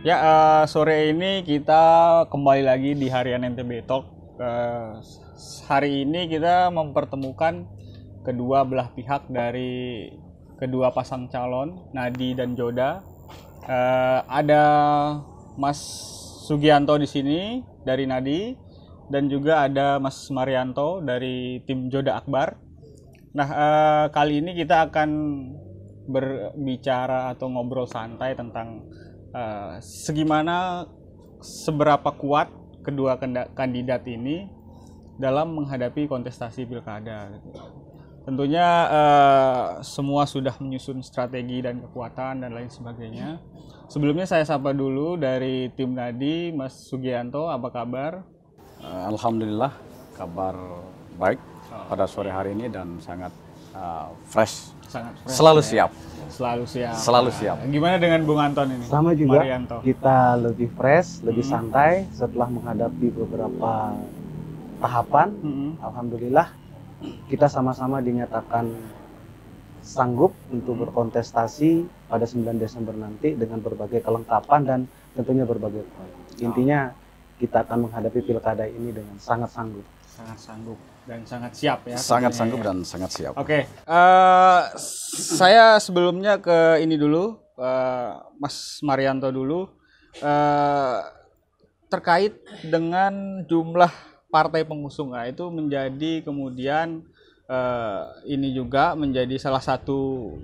Ya, sore ini kita kembali lagi di harian NTB Talk. Hari ini kita mempertemukan kedua belah pihak dari kedua pasang calon, Nadi dan Joda. Ada Mas Sugianto di sini dari Nadi dan juga ada Mas Marianto dari tim Joda Akbar. Nah, kali ini kita akan berbicara atau ngobrol santai tentang seberapa kuat kedua kandidat ini dalam menghadapi kontestasi pilkada. Tentunya semua sudah menyusun strategi dan kekuatan dan lain sebagainya. Sebelumnya saya sapa dulu dari tim Nadi, Mas Sugianto, apa kabar? Alhamdulillah, kabar baik pada sore hari ini dan sangat fresh. Sangat fresh, Selalu ya. siap. Selalu siap. Selalu siap. Gimana dengan Bung Anton ini? Sama juga, Marianto. kita lebih fresh, lebih santai setelah menghadapi beberapa tahapan. Alhamdulillah, kita sama-sama dinyatakan sanggup untuk berkontestasi pada 9 Desember nanti dengan berbagai kelengkapan dan tentunya berbagai poin. Intinya kita akan menghadapi pilkada ini dengan sangat sanggup. Sangat sanggup dan sangat siap ya. Sangat tentunya sanggup ya. dan sangat siap. Oke, saya sebelumnya ke ini dulu, Mas Marianto dulu, terkait dengan jumlah partai pengusung. Nah, itu menjadi kemudian ini juga menjadi salah satu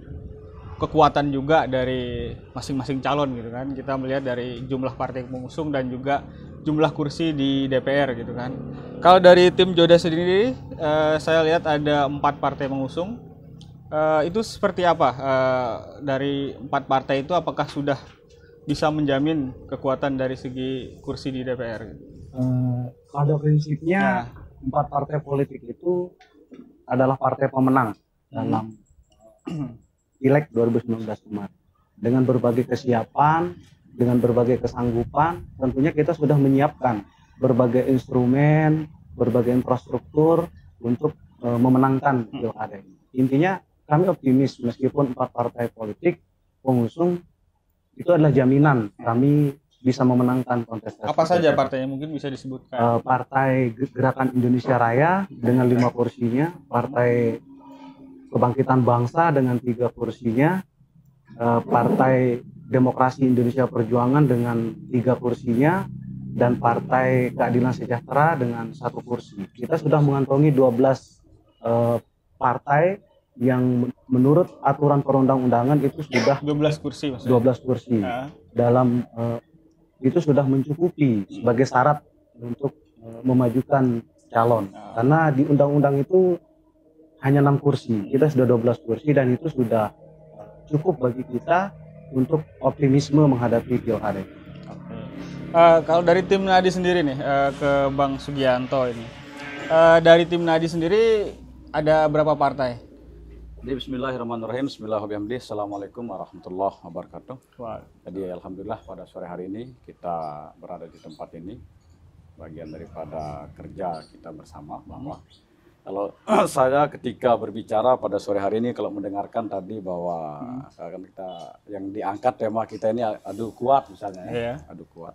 kekuatan juga dari masing-masing calon gitu kan. Kita melihat dari jumlah partai pengusung dan juga jumlah kursi di DPR gitu kan. Kalau dari tim Joda sendiri, saya lihat ada 4 partai pengusung. Itu seperti apa? Dari 4 partai itu apakah sudah bisa menjamin kekuatan dari segi kursi di DPR? Pada prinsipnya 4 partai politik itu adalah partai pemenang dalam Pileg 2019 kemarin. Dengan berbagai kesiapan, dengan berbagai kesanggupan, tentunya kita sudah menyiapkan berbagai instrumen, berbagai infrastruktur untuk memenangkan pilkada ini. Intinya kami optimis meskipun 4 partai politik pengusung itu adalah jaminan kami bisa memenangkan kontestasi. Apa saja partainya mungkin bisa disebutkan? Partai Gerakan Indonesia Raya dengan 5 kursinya, Partai Kebangkitan Bangsa dengan 3 kursinya, Partai Demokrasi Indonesia Perjuangan dengan 3 kursinya, dan Partai Keadilan Sejahtera dengan 1 kursi. Kita sudah mengantongi 12 partai yang menurut aturan perundang-undangan itu sudah 12 kursi maksudnya. 12 kursi. Dalam itu sudah mencukupi sebagai syarat untuk memajukan calon. Karena di undang-undang itu hanya 6 kursi, kita sudah 12 kursi dan itu sudah cukup bagi kita untuk optimisme menghadapi pilkada. Kalau dari tim Nadi sendiri nih, ke Bang Sugianto ini, dari tim Nadi sendiri ada berapa partai? Bismillahirrahmanirrahim. Bismillahirrahmanirrahim. Assalamualaikum warahmatullahi wabarakatuh. Jadi alhamdulillah pada sore hari ini kita berada di tempat ini, bagian daripada kerja kita bersama bahwa kalau saya ketika berbicara pada sore hari ini, kalau mendengarkan tadi bahwa kan kita yang diangkat tema kita ini adu kuat misalnya, adu kuat.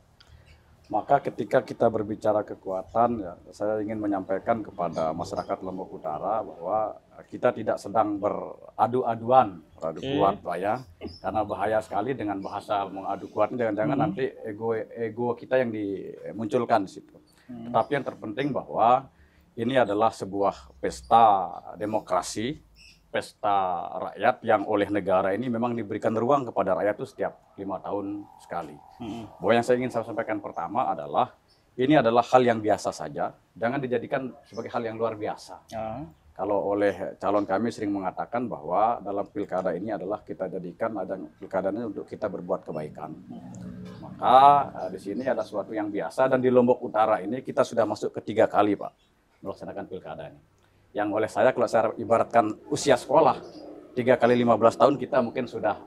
Maka ketika kita berbicara kekuatan, ya, saya ingin menyampaikan kepada masyarakat Lombok Utara bahwa kita tidak sedang beradu-aduan, beradu kuat, Pak ya, karena bahaya sekali dengan bahasa mengadu kuat. Jangan-jangan nanti ego kita yang dimunculkan di situ. Tetapi yang terpenting bahwa ini adalah sebuah pesta demokrasi, pesta rakyat yang oleh negara ini memang diberikan ruang kepada rakyat itu setiap 5 tahun sekali. Bahwa yang saya ingin saya sampaikan pertama adalah ini adalah hal yang biasa saja, jangan dijadikan sebagai hal yang luar biasa. Kalau oleh calon kami sering mengatakan bahwa dalam pilkada ini adalah kita jadikan ajang pilkadanya untuk kita berbuat kebaikan. Maka di sini ada sesuatu yang biasa dan di Lombok Utara ini kita sudah masuk ke 3 kali, Pak, melaksanakan pilkada ini. Yang oleh saya kalau saya ibaratkan usia sekolah 3 kali 15 tahun kita mungkin sudah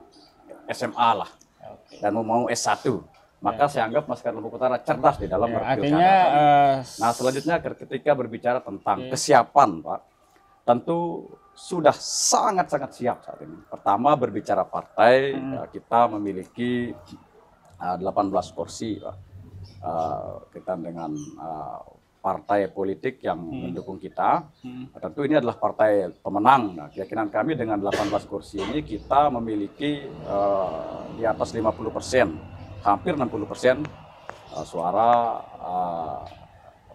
SMA lah dan mau S1, maka saya anggap masyarakat Lombok Utara cerdas di dalam artinya Nah selanjutnya ketika berbicara tentang kesiapan, Pak, tentu sudah sangat-sangat siap saat ini. Pertama berbicara partai, kita memiliki 18 kursi, Pak. Kita dengan partai politik yang mendukung kita. Tentu ini adalah partai pemenang. Nah, keyakinan kami dengan 18 kursi ini kita memiliki di atas 50%, hampir 60% suara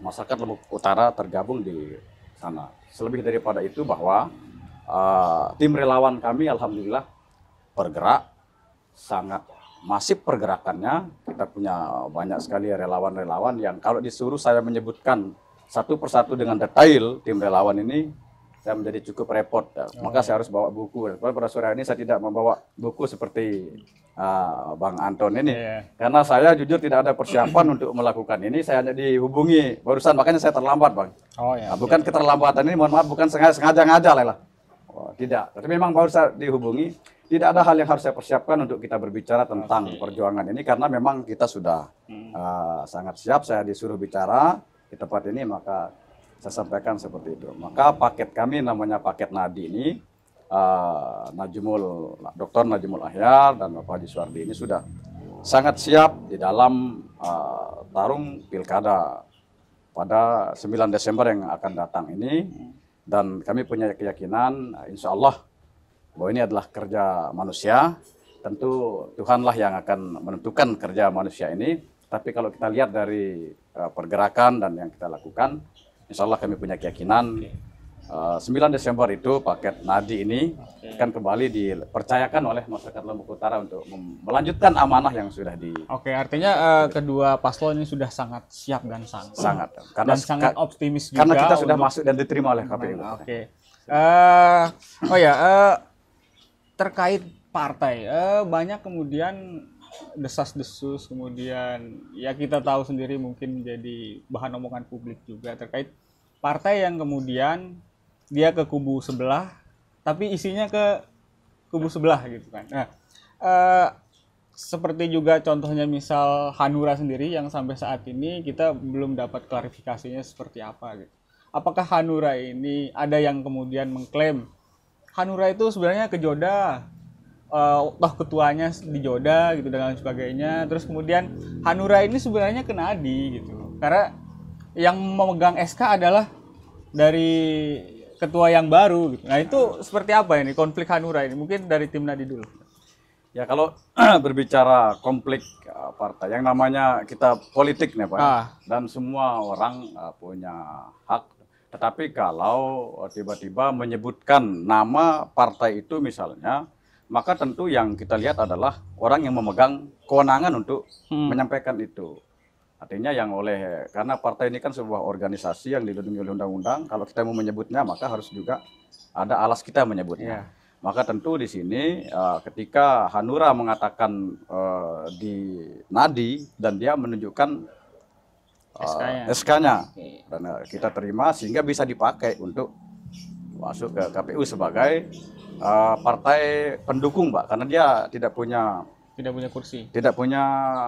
masyarakat Lombok Utara tergabung di sana. Selebih daripada itu bahwa tim relawan kami alhamdulillah bergerak sangat masif pergerakannya. Kita punya banyak sekali relawan-relawan yang kalau disuruh saya menyebutkan satu persatu dengan detail tim relawan ini, saya menjadi cukup repot. Maka saya harus bawa buku. Pada sore ini saya tidak membawa buku seperti Bang Anton ini. Karena saya jujur tidak ada persiapan untuk melakukan ini. Saya hanya dihubungi barusan, makanya saya terlambat, Bang. Bukan keterlambatan ini, mohon maaf, bukan sengaja-ngaja lah. Tidak, tapi memang baru saya dihubungi. Tidak ada hal yang harus saya persiapkan untuk kita berbicara tentang perjuangan ini, karena memang kita sudah sangat siap. Saya disuruh bicara di tempat ini, maka saya sampaikan seperti itu. Maka paket kami namanya paket Nadi ini, Dr. Najmul Ahyar dan Bapak Haji Suwardi ini sudah sangat siap di dalam tarung pilkada pada 9 Desember yang akan datang ini. Dan kami punya keyakinan, insya Allah, bahwa ini adalah kerja manusia. Tentu Tuhanlah yang akan menentukan kerja manusia ini. Tapi kalau kita lihat dari pergerakan dan yang kita lakukan, insya Allah kami punya keyakinan 9 Desember itu paket Nadi ini akan kembali dipercayakan oleh masyarakat Lombok Utara untuk melanjutkan amanah yang sudah di. Oke, artinya kedua paslon ini sudah sangat siap dan sangat karena sangat optimis juga. Karena kita sudah masuk dan diterima oleh KPU. Oke. Terkait partai, banyak kemudian desas-desus, kemudian ya kita tahu sendiri mungkin menjadi bahan omongan publik juga terkait partai yang kemudian dia ke kubu sebelah, tapi isinya ke kubu sebelah gitu kan. Nah, seperti juga contohnya misal Hanura sendiri yang sampai saat ini kita belum dapat klarifikasinya seperti apa gitu. Apakah Hanura ini ada yang kemudian mengklaim Hanura itu sebenarnya kejoda, toh ketuanya dijoda gitu dan lain sebagainya. Terus kemudian Hanura ini sebenarnya ke Nadi gitu. Karena yang memegang SK adalah dari ketua yang baru gitu. Nah, itu seperti apa ini konflik Hanura ini? Mungkin dari tim Nadi dulu. Ya, kalau berbicara konflik partai, yang namanya kita politik nih Pak, dan semua orang punya hak. Tetapi kalau tiba-tiba menyebutkan nama partai itu misalnya, maka tentu yang kita lihat adalah orang yang memegang kewenangan untuk menyampaikan itu. Artinya karena partai ini kan sebuah organisasi yang dilindungi oleh undang-undang, kalau kita mau menyebutnya maka harus juga ada alas kita menyebutnya. Maka tentu di sini ketika Hanura mengatakan di Nadi dan dia menunjukkan SK-nya dan kita terima sehingga bisa dipakai untuk masuk ke KPU sebagai partai pendukung, Pak, karena dia tidak punya kursi, tidak punya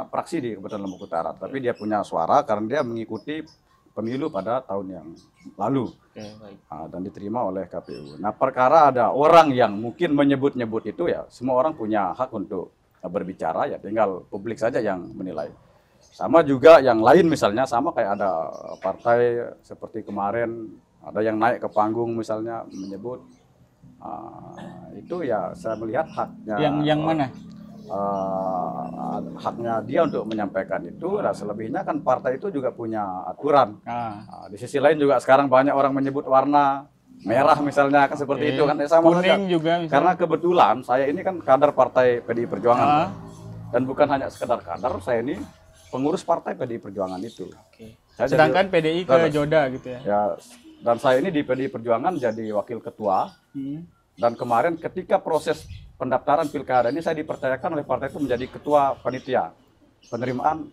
praksi di Kabupaten Lombok Utara, tapi dia punya suara karena dia mengikuti pemilu pada tahun yang lalu. Dan diterima oleh KPU. Nah, perkara ada orang yang mungkin menyebut-nyebut itu, ya semua orang punya hak untuk berbicara, ya tinggal publik saja yang menilai. Sama juga yang lain misalnya, sama kayak ada partai seperti kemarin ada yang naik ke panggung misalnya menyebut itu, ya saya melihat haknya. Yang mana? Haknya dia untuk menyampaikan itu. Nah, selebihnya kan partai itu juga punya aturan. Di sisi lain juga sekarang banyak orang menyebut warna merah misalnya kan seperti itu kan, sama kuning juga misalnya. Karena kebetulan saya ini kan kader partai PDI Perjuangan dan bukan hanya sekedar kader, saya ini pengurus partai PDI Perjuangan itu. Sedangkan PDI ke Joda gitu ya. Ya, dan saya ini di PDI Perjuangan jadi wakil ketua. Dan kemarin ketika proses pendaftaran pilkada ini saya dipercayakan oleh partai itu menjadi ketua panitia penerimaan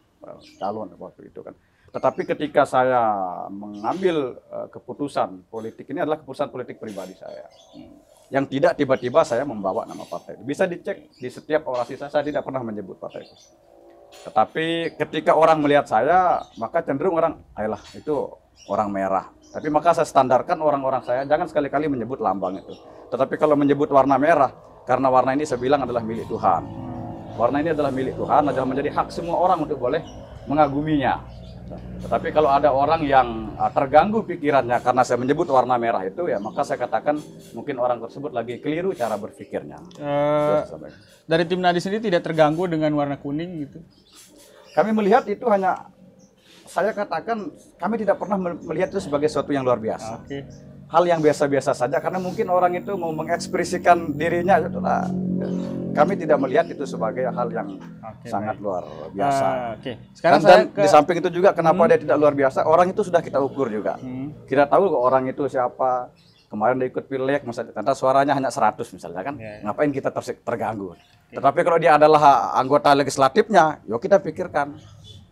calon waktu itu kan. Tetapi ketika saya mengambil keputusan politik, ini adalah keputusan politik pribadi saya. Yang tidak tiba-tiba saya membawa nama partai. Bisa dicek di setiap orasi saya tidak pernah menyebut partai itu. Tetapi ketika orang melihat saya, maka cenderung orang, ayolah itu orang merah. Tapi maka saya standarkan orang-orang saya, jangan sekali-kali menyebut lambang itu. Tetapi kalau menyebut warna merah, karena warna ini saya bilang adalah milik Tuhan. Warna ini adalah milik Tuhan, adalah menjadi hak semua orang untuk boleh mengaguminya. Tetapi kalau ada orang yang terganggu pikirannya karena saya menyebut warna merah itu, ya maka saya katakan mungkin orang tersebut lagi keliru cara berpikirnya. Dari tim Nadi sendiri tidak terganggu dengan warna kuning gitu? Kami melihat itu hanya, saya katakan kami tidak pernah melihat itu sebagai sesuatu yang luar biasa. Hal yang biasa-biasa saja, karena mungkin orang itu mau mengekspresikan dirinya, kami tidak melihat itu sebagai hal yang sangat luar biasa. Sekarang dan di samping itu juga kenapa dia tidak luar biasa, orang itu sudah kita ukur juga. Kita tahu orang itu siapa, kemarin dia ikut pileg misalnya, ternyata suaranya hanya 100 misalnya kan, ngapain kita terganggu. Tetapi kalau dia adalah anggota legislatifnya, yuk kita pikirkan.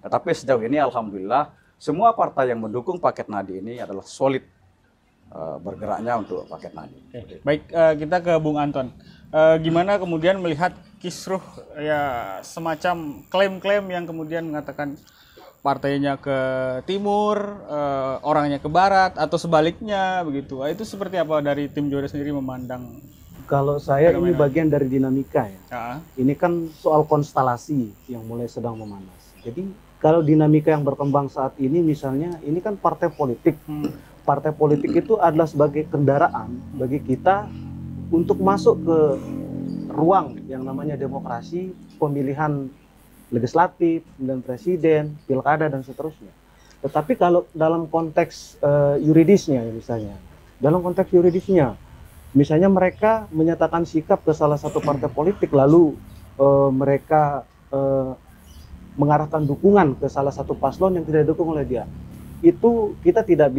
Tetapi sejauh ini alhamdulillah semua partai yang mendukung paket Nadi ini adalah solid bergeraknya untuk paket Nadi. Baik, kita ke Bung Anton. Gimana kemudian melihat kisruh ya semacam klaim-klaim yang kemudian mengatakan partainya ke timur, orangnya ke barat atau sebaliknya begitu. Itu seperti apa dari tim Joda sendiri memandang? Kalau saya ini bagian dari dinamika ya. Ini kan soal konstelasi yang mulai sedang memanas. Jadi kalau dinamika yang berkembang saat ini misalnya, ini kan partai politik. Partai politik itu adalah sebagai kendaraan bagi kita untuk masuk ke ruang yang namanya demokrasi, pemilihan legislatif, pemilihan presiden, pilkada, dan seterusnya. Tetapi kalau dalam konteks yuridisnya misalnya, misalnya mereka menyatakan sikap ke salah satu partai politik, lalu mereka mengarahkan dukungan ke salah satu paslon yang tidak didukung oleh dia. Itu kita tidak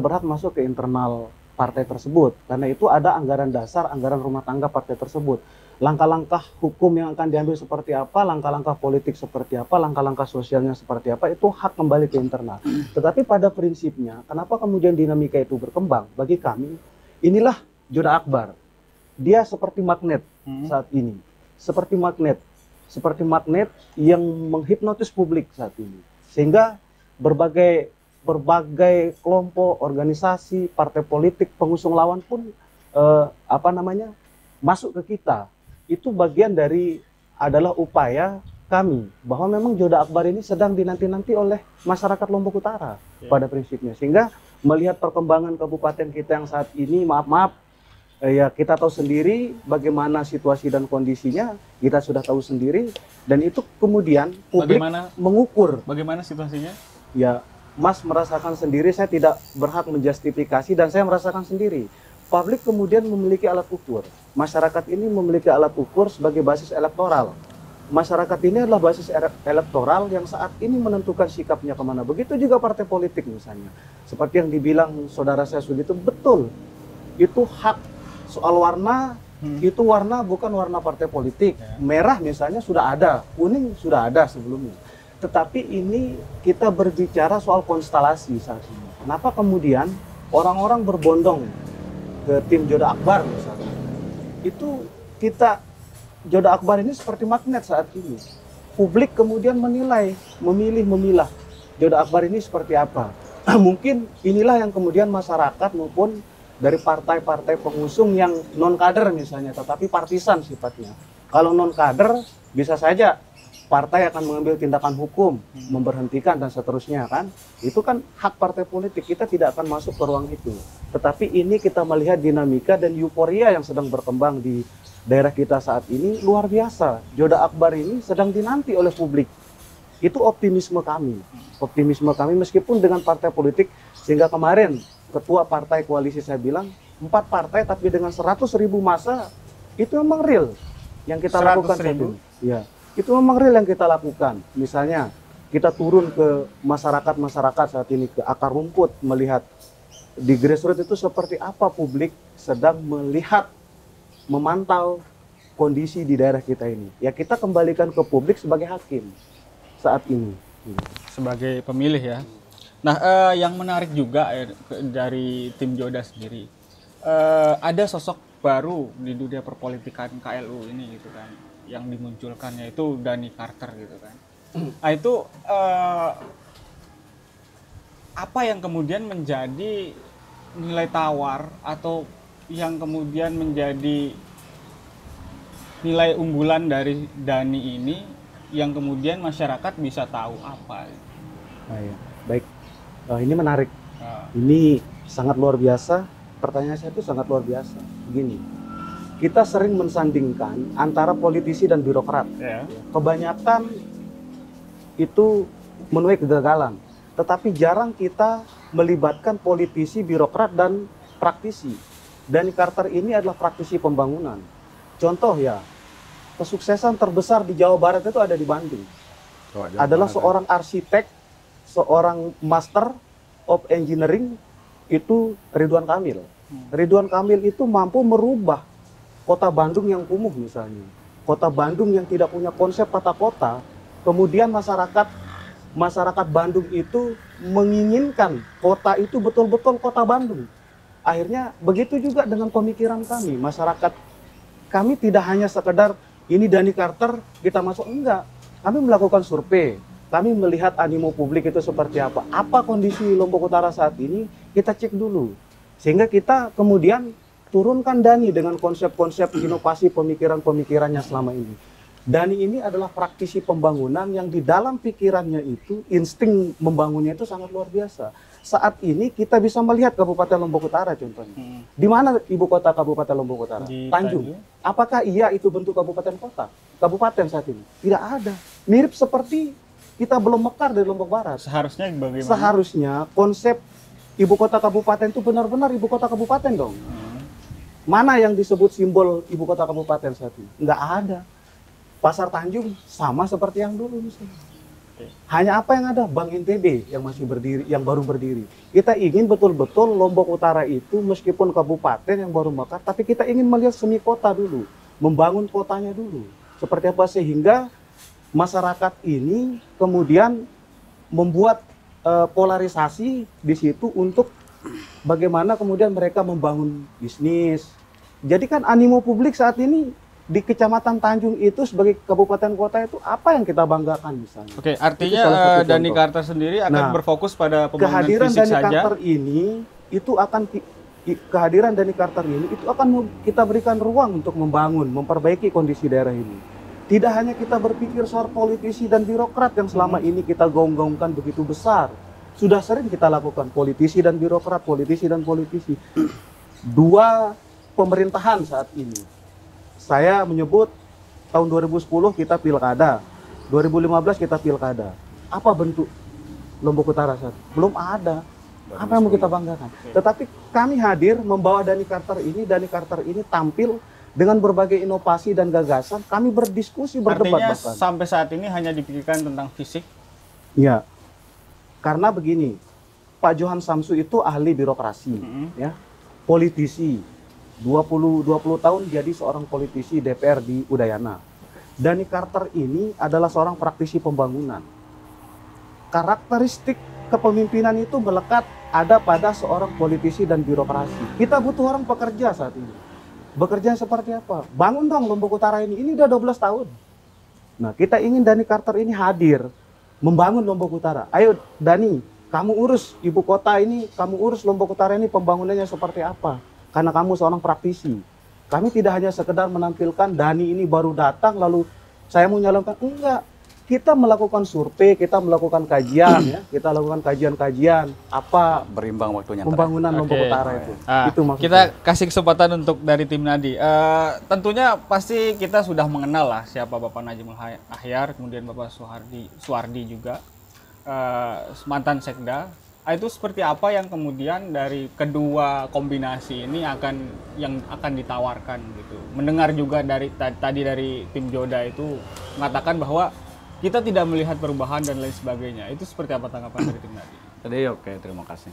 berhak masuk ke internal partai tersebut, karena itu ada anggaran dasar, anggaran rumah tangga partai tersebut. Langkah-langkah hukum yang akan diambil seperti apa, langkah-langkah politik seperti apa, langkah-langkah sosialnya seperti apa, itu hak kembali ke internal. Tetapi pada prinsipnya, kenapa kemudian dinamika itu berkembang? Bagi kami, inilah Joda Akbar. Dia seperti magnet saat ini, seperti magnet yang menghipnotis publik saat ini, sehingga berbagai kelompok, organisasi, partai politik, pengusung lawan pun masuk ke kita. Itu bagian dari adalah upaya kami bahwa memang Joda Akbar ini sedang dinanti-nanti oleh masyarakat Lombok Utara pada prinsipnya. Sehingga melihat perkembangan kabupaten kita yang saat ini, ya kita tahu sendiri bagaimana situasi dan kondisinya, kita sudah tahu sendiri, dan itu kemudian publik mengukur. Bagaimana situasinya? Ya, Mas merasakan sendiri, saya tidak berhak menjustifikasi, dan saya merasakan sendiri. Publik kemudian memiliki alat ukur. Masyarakat ini memiliki alat ukur sebagai basis elektoral. Masyarakat ini adalah basis elektoral yang saat ini menentukan sikapnya kemana. Begitu juga partai politik misalnya. Seperti yang dibilang saudara saya Sudito, betul. Itu hak soal warna, itu warna bukan warna partai politik. Merah misalnya sudah ada, kuning sudah ada sebelumnya. Tetapi ini kita berbicara soal konstelasi saat ini. Kenapa kemudian orang-orang berbondong ke tim Joda Akbar misalnya? Itu Joda Akbar ini seperti magnet saat ini. Publik kemudian menilai, memilah Joda Akbar ini seperti apa. Mungkin inilah yang kemudian masyarakat maupun dari partai-partai pengusung yang non-kader misalnya, tetapi partisan sifatnya. Kalau non-kader bisa saja partai akan mengambil tindakan hukum, memberhentikan dan seterusnya kan. Itu kan hak partai politik, kita tidak akan masuk ke ruang itu. Tetapi ini kita melihat dinamika dan euforia yang sedang berkembang di daerah kita saat ini luar biasa. Joda Akbar ini sedang dinanti oleh publik. Itu optimisme kami meskipun dengan partai politik, sehingga kemarin ketua partai koalisi saya bilang 4 partai tapi dengan 100.000 massa, itu memang real yang kita lakukan saat ini. Ya. Itu memang real yang kita lakukan. Misalnya kita turun ke masyarakat saat ini, ke akar rumput, melihat di grassroots itu seperti apa publik sedang melihat, memantau kondisi di daerah kita ini. Ya kita kembalikan ke publik sebagai hakim saat ini. Sebagai pemilih ya. Nah, yang menarik juga dari tim Joda sendiri, ada sosok baru di dunia perpolitikan KLU ini gitu kan. Yang dimunculkannya itu Dhani Carter gitu kan. Nah itu apa yang kemudian menjadi nilai tawar atau yang kemudian menjadi nilai unggulan dari Dani ini yang kemudian masyarakat bisa tahu apa? Nah, ya. Baik, ini menarik. Ini sangat luar biasa. Pertanyaan saya itu sangat luar biasa. Begini, kita sering mensandingkan antara politisi dan birokrat. Ya. Kebanyakan itu menuai kegagalan, tetapi jarang kita melibatkan politisi, birokrat, dan praktisi. Dani Carter ini adalah praktisi pembangunan. Contoh ya, kesuksesan terbesar di Jawa Barat itu ada di Bandung. Adalah seorang arsitek, seorang master of engineering, itu Ridwan Kamil. Ridwan Kamil itu mampu merubah kota Bandung yang kumuh misalnya. Kota Bandung yang tidak punya konsep tata kota, kemudian masyarakat Bandung itu menginginkan kota itu betul-betul kota Bandung. Akhirnya begitu juga dengan pemikiran kami. Masyarakat kami tidak hanya sekedar ini Dani Carter kita masuk, enggak. Kami melakukan survei. Kami melihat animo publik itu seperti apa. Apa kondisi Lombok Utara saat ini, kita cek dulu. Sehingga kita kemudian turunkan Dani dengan konsep-konsep inovasi pemikiran-pemikirannya selama ini. Dani ini adalah praktisi pembangunan yang di dalam pikirannya itu, insting membangunnya itu sangat luar biasa. Saat ini kita bisa melihat Kabupaten Lombok Utara contohnya. Di mana ibu kota Kabupaten Lombok Utara? Di Tanjung. Apakah iya itu bentuk kabupaten kota? Kabupaten saat ini? Tidak ada. Mirip seperti kita belum mekar dari Lombok Barat. Seharusnya bagaimana? Seharusnya konsep ibu kota kabupaten itu benar-benar ibu kota kabupaten dong. Mana yang disebut simbol ibu kota kabupaten saat ini? Nggak ada. Pasar Tanjung sama seperti yang dulu misalnya. Hanya apa yang ada? Bank NTB yang masih berdiri, yang baru berdiri. Kita ingin betul-betul Lombok Utara itu meskipun kabupaten yang baru mekar, tapi kita ingin melihat semi kota dulu, membangun kotanya dulu. Seperti apa sehingga masyarakat ini kemudian membuat polarisasi di situ untuk bagaimana kemudian mereka membangun bisnis. Jadi kan animo publik saat ini di Kecamatan Tanjung itu sebagai kabupaten kota itu apa yang kita banggakan misalnya. Oke, artinya Dani Carter sendiri akan berfokus pada pembangunan kehadiran fisik Dani saja. Carter ini itu akan kehadiran Dani Carter ini itu akan kita berikan ruang untuk membangun, memperbaiki kondisi daerah ini. Tidak hanya kita berpikir soal politisi dan birokrat yang selama ini kita gonggongkan begitu besar. Sudah sering kita lakukan politisi dan birokrat, politisi dan politisi. Dua pemerintahan saat ini. Saya menyebut tahun 2010 kita pilkada, 2015 kita pilkada. Apa bentuk Lombok Utara saat? Belum ada. Apa yang mau kita banggakan? Tetapi kami hadir membawa Dani Carter ini tampil dengan berbagai inovasi dan gagasan, kami berdiskusi, berdebat. Artinya bahkan sampai saat ini hanya dipikirkan tentang fisik? Ya, karena begini, Pak Johan Samsu itu ahli birokrasi, ya, politisi, 20 tahun jadi seorang politisi DPR di Udayana. Dani Carter ini adalah seorang praktisi pembangunan. Karakteristik kepemimpinan itu melekat ada pada seorang politisi dan birokrasi. Kita butuh orang pekerja saat ini. Bekerja seperti apa? Bangun dong Lombok Utara ini udah 12 tahun. Nah, kita ingin Dani Carter ini hadir, membangun Lombok Utara. Ayo Dani, kamu urus ibu kota ini, kamu urus Lombok Utara ini pembangunannya seperti apa? Karena kamu seorang praktisi. Kami tidak hanya sekedar menampilkan Dani ini baru datang lalu saya mau nyalonkan, enggak. Kita melakukan survei, kita melakukan kajian, ya, kita lakukan kajian-kajian apa berimbang waktunya pembangunan Lombok Utara itu. Itu maksudnya. Kita kasih kesempatan untuk dari tim Nadi. Tentunya pasti kita sudah mengenal lah siapa Bapak Najimul Ahyar, kemudian Bapak Suwardi juga, mantan Sekda. Itu seperti apa yang kemudian dari kedua kombinasi ini yang akan ditawarkan gitu. Mendengar juga dari tadi dari tim Joda itu mengatakan bahwa kita tidak melihat perubahan dan lain sebagainya. Itu seperti apa tanggapan dari tim Nadi? Jadi oke, terima kasih.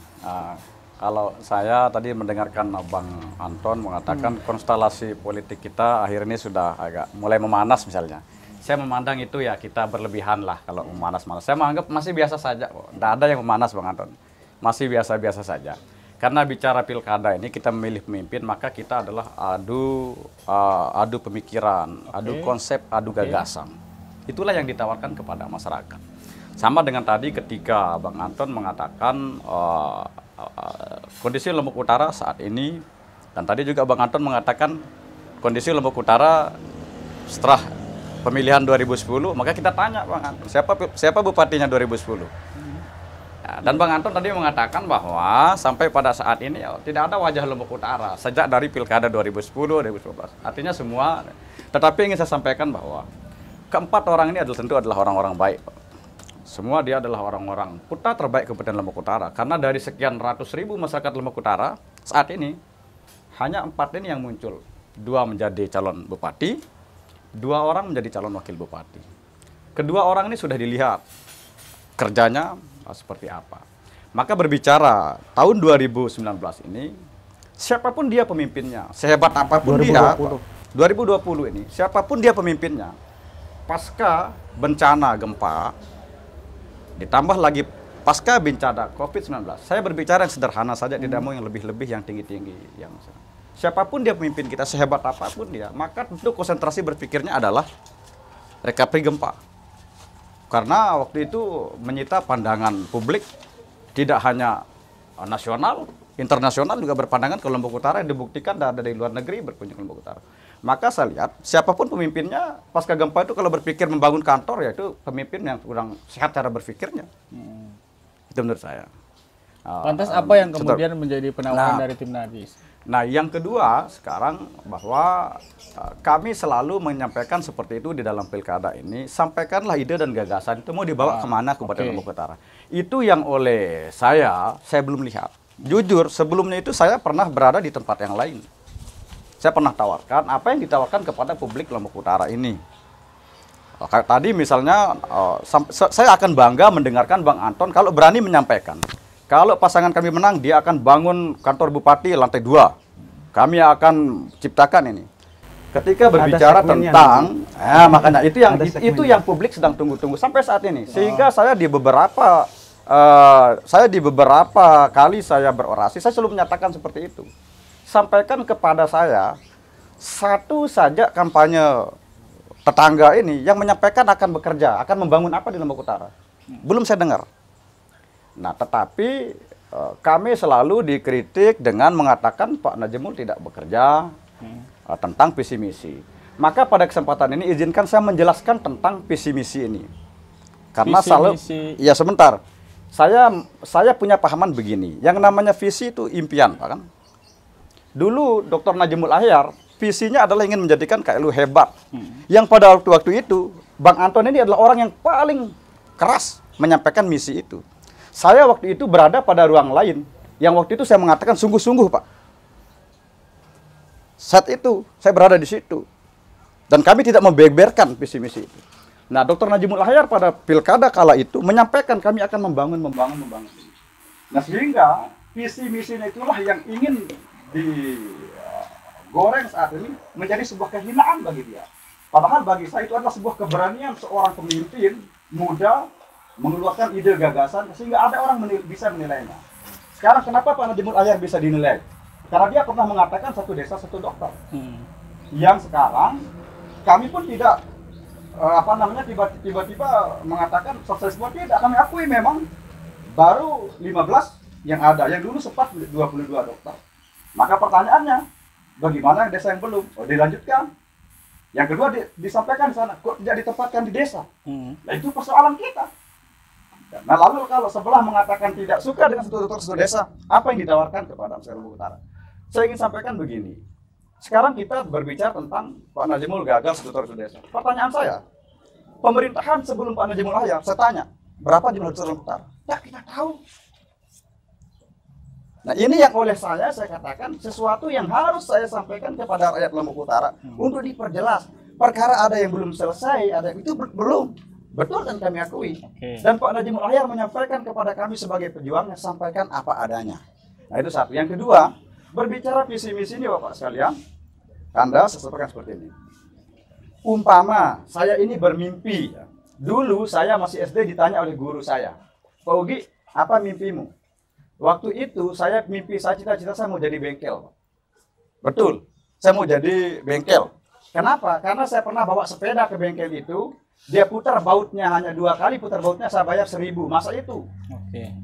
Kalau saya tadi mendengarkan Bang Anton mengatakan konstelasi politik kita akhir ini sudah agak mulai memanas misalnya. Saya memandang itu ya kita berlebihan lah kalau memanas-manas. Saya menganggap masih biasa saja kok. Tidak ada yang memanas Bang Anton. Masih biasa-biasa saja. Karena bicara pilkada ini kita memilih pemimpin maka kita adalah adu pemikiran, adu konsep, adu gagasan. Itulah yang ditawarkan kepada masyarakat. Sama dengan tadi ketika Bang Anton mengatakan kondisi Lombok Utara saat ini, dan tadi juga Bang Anton mengatakan kondisi Lombok Utara setelah pemilihan 2010, maka kita tanya Bang Anton, siapa bupatinya 2010? Ya, dan Bang Anton tadi mengatakan bahwa sampai pada saat ini ya, tidak ada wajah Lombok Utara sejak dari pilkada 2010, 2012. Artinya semua. Tetapi ingin saya sampaikan bahwa keempat orang ini tentu adalah orang-orang baik. Semua dia adalah orang-orang putra terbaik Kabupaten Lombok Utara. Karena dari sekian ratus ribu masyarakat Lombok Utara saat ini hanya 4 ini yang muncul. 2 menjadi calon bupati, 2 orang menjadi calon wakil bupati. Kedua orang ini sudah dilihat kerjanya seperti apa. Maka berbicara tahun 2019 ini, siapapun dia pemimpinnya, sehebat apapun 2020. 2020 ini, siapapun dia pemimpinnya, pasca bencana gempa, ditambah lagi pasca bencana COVID-19, saya berbicara yang sederhana saja, tidak mau yang lebih-lebih, yang tinggi-tinggi. Siapapun dia pemimpin kita, sehebat apapun dia, maka tentu konsentrasi berpikirnya adalah recovery gempa. Karena waktu itu menyita pandangan publik, tidak hanya nasional, internasional juga berpandangan ke Lombok Utara, yang dibuktikan dari luar negeri berkunjung ke Lombok Utara. Maka saya lihat, siapapun pemimpinnya, pasca gempa itu kalau berpikir membangun kantor, yaitu pemimpin yang kurang sehat cara berpikirnya. Itu menurut saya. Lantas apa yang kemudian menjadi penawaran dari tim Nadis? Nah, yang kedua sekarang bahwa kami selalu menyampaikan seperti itu di dalam pilkada ini, sampaikanlah ide dan gagasan itu mau dibawa kemana Kabupaten Lombok Utara. Itu yang oleh saya belum lihat. Jujur, sebelumnya itu saya pernah berada di tempat yang lain. Saya pernah tawarkan apa yang ditawarkan kepada publik Lombok Utara ini. Tadi misalnya, saya akan bangga mendengarkan Bang Anton kalau berani menyampaikan. Kalau pasangan kami menang, dia akan bangun kantor bupati lantai 2. Kami akan ciptakan ini. Ketika berbicara tentang, makanya itu yang publik sedang tunggu-tunggu sampai saat ini. Sehingga saya di beberapa kali saya berorasi, saya selalu menyatakan seperti itu. Sampaikan kepada saya, satu saja kampanye tetangga ini yang menyampaikan akan bekerja, akan membangun apa di Lombok Utara. Belum saya dengar. Nah, tetapi kami selalu dikritik dengan mengatakan Pak Najemul tidak bekerja tentang visi misi. Maka pada kesempatan ini izinkan saya menjelaskan tentang visi misi ini. Karena ya sebentar. Saya punya pahaman begini. Yang namanya visi itu impian, Pak kan? Dulu Dr. Najemul Ahyar visinya adalah ingin menjadikan KLU hebat. Yang pada waktu itu Bang Anton ini adalah orang yang paling keras menyampaikan misi itu. Saya waktu itu berada pada ruang lain, yang waktu itu saya mengatakan sungguh-sungguh Pak. Saat itu saya berada di situ, dan kami tidak membeberkan visi misi itu. Nah, Dr. Najemul Ahyar pada pilkada kala itu menyampaikan kami akan membangun. Nah, sehingga visi misinya itulah yang ingin digoreng saat ini menjadi sebuah kehinaan bagi dia. Padahal bagi saya itu adalah sebuah keberanian seorang pemimpin muda mengeluarkan ide gagasan sehingga ada orang bisa menilainya. Sekarang kenapa Pak Najemul Ahyar bisa dinilai? Karena dia pernah mengatakan satu desa satu dokter. Yang sekarang kami pun tidak tiba-tiba mengatakan sosialisme, tidak. Kami akui memang baru 15 yang ada, yang dulu sempat 22 dokter. Maka pertanyaannya, bagaimana yang desa yang belum? Dilanjutkan. Yang kedua disampaikan di sana, kok tidak ditempatkan di desa? Nah, itu persoalan kita. Nah, lalu kalau sebelah mengatakan tidak suka dengan satu dokter satu desa, apa yang ditawarkan kepada masyarakat Lombok Utara? Saya ingin sampaikan begini. Sekarang kita berbicara tentang Pak Najemul gagal satu dokter satu desa. Pertanyaan saya, pemerintahan sebelum Pak Najemul Ahyar, saya tanya, berapa jumlah dokter Lombok Utara? Ya, kita tahu. Nah, ini yang oleh saya katakan sesuatu yang harus saya sampaikan kepada rakyat Lombok Utara untuk diperjelas. Perkara ada yang belum selesai, ada yang itu belum. Betul, dan kami akui. Dan Pak Najemul Ahyar menyampaikan kepada kami sebagai pejuangnya, sampaikan apa adanya. Nah, itu satu. Yang kedua, berbicara visi misi ini Bapak sekalian, Anda saya sampaikan seperti ini. Umpama saya ini bermimpi, dulu saya masih SD ditanya oleh guru saya, Pak Ugi, apa mimpimu? Waktu itu saya cita-cita saya mau jadi bengkel. Betul, saya mau jadi bengkel. Kenapa? Karena saya pernah bawa sepeda ke bengkel itu, dia putar bautnya hanya 2 kali, putar bautnya saya bayar 1.000 masa itu.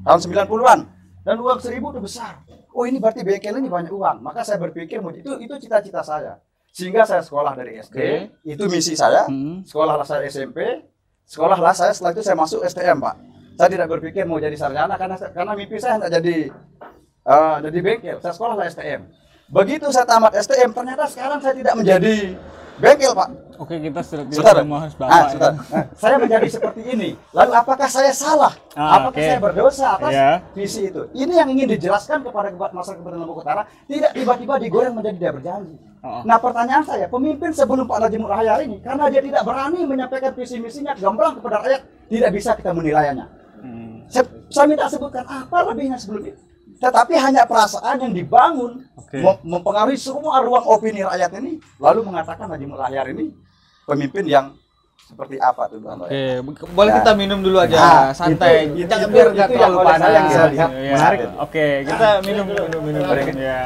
Tahun 90-an. Dan uang 1.000 itu besar. Oh, ini berarti bengkel ini banyak uang. Maka saya berpikir itu cita-cita saya. Sehingga saya sekolah dari SD, itu misi saya. Sekolahlah saya SMP, sekolahlah saya, setelah itu saya masuk STM, Pak. Saya tidak berpikir mau jadi sarjana karena mimpi saya hendak jadi bengkel. Saya sekolahlah STM. Begitu saya tamat STM, ternyata sekarang saya tidak menjadi bengkel, Pak. Oke, kita sudah membahas Bapak. Saya menjadi seperti ini. Lalu apakah saya salah? Apakah saya berdosa atas visi itu? Ini yang ingin dijelaskan kepada masyarakat Kabupaten Lombok Utara, tidak tiba-tiba digoreng menjadi dia berjanji. Nah, pertanyaan saya, pemimpin sebelum Pak Najimul Ahyar ini, karena dia tidak berani menyampaikan visi misinya gamblang kepada rakyat, tidak bisa kita menilainya. Saya minta sebutkan apa lebihnya sebelum itu. Tetapi hanya perasaan yang dibangun mempengaruhi semua ruang opini rakyat ini, lalu mengatakan Najimul Ahyar ini pemimpin yang seperti apa tuh, Bang? Oke, boleh kita minum dulu aja, santai. Jangan biar nggak terlalu panas. Yang saya lihat menarik. Oke, kita minum. Ya.